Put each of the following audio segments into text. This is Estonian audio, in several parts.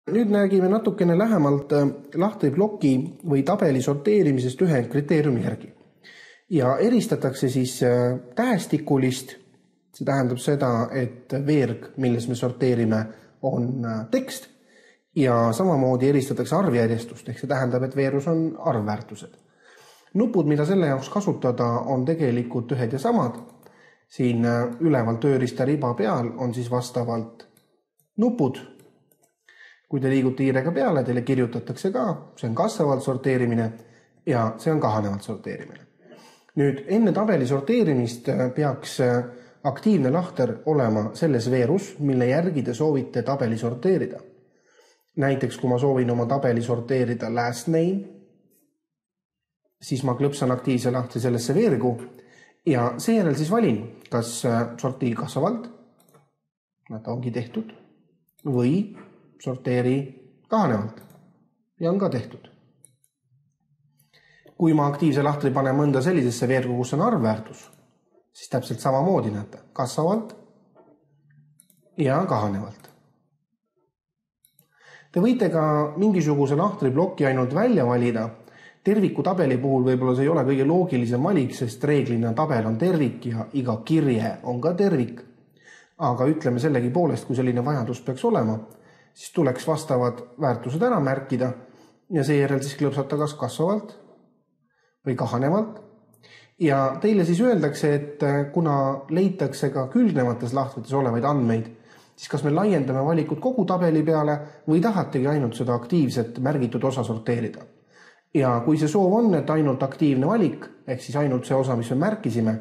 Nüüd nägime natukene lähemalt lahtiploki või tabeli sorteerimisest ühe kriteeriumi järgi. Ja eristatakse siis tähestikulist, see tähendab seda, et veerg, milles me sorteerime, on tekst, ja samamoodi eristatakse arvjärjestust, ehk see tähendab, et veerus on arvväärtused. Nupud, mida selle jaoks kasutada, on tegelikult ühed ja samad. Siin üleval tööriista riba peal on siis vastavalt nupud. Kui te liigute hiirega peale, teile kirjutatakse ka, see on kasvavalt sorteerimine ja see on kahanevalt sorteerimine. Nüüd enne tabeli sorteerimist peaks aktiivne lahter olema selles veerus, mille järgi te soovite tabeli sorteerida. Näiteks kui ma soovin oma tabeli sorteerida last name, siis ma klõpsan aktiivse lahti sellesse veergu ja seejärel siis valin, kas sortii kasvavalt, nad ongi tehtud, või sorteeri kahanevalt ja on ka tehtud. Kui ma aktiivse lahtri panen mõnda sellisesse veergu, kus on arvväärtus, siis täpselt samamoodi näete, kasvavalt ja kahanevalt. Te võite ka mingisuguse lahtribloki ainult välja valida. Terviku tabeli puhul võib-olla see ei ole kõige loogilisem valik, sest reeglina tabel on tervik ja iga kirje on ka tervik. Aga ütleme sellegi poolest, kui selline vajadus peaks olema, siis tuleks vastavad väärtused ära märkida ja seejärel siis klõpsata kas kasvavalt või kahanevalt. Ja teile siis öeldakse, et kuna leitakse ka külgnevates lahtrites olevaid andmeid, siis kas me laiendame valikut kogu tabeli peale või tahategi ainult seda aktiivset märgitud osa sorteerida. Ja kui see soov on, et ainult aktiivne valik, ehk siis ainult see osa, mis me märkisime,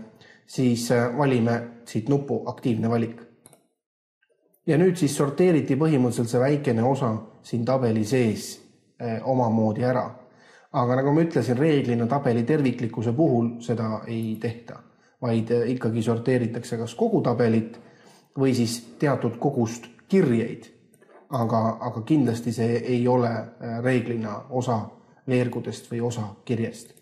siis valime siit nupu aktiivne valik. Ja nüüd siis sorteeriti põhimõtteliselt see väikene osa siin tabeli sees omamoodi ära. Aga nagu ma ütlesin, reeglina tabeli terviklikkuse puhul seda ei tehta, vaid ikkagi sorteeritakse kas kogu tabelit või siis teatud kogust kirjeid. Aga kindlasti see ei ole reeglina osa veergudest või osa kirjest.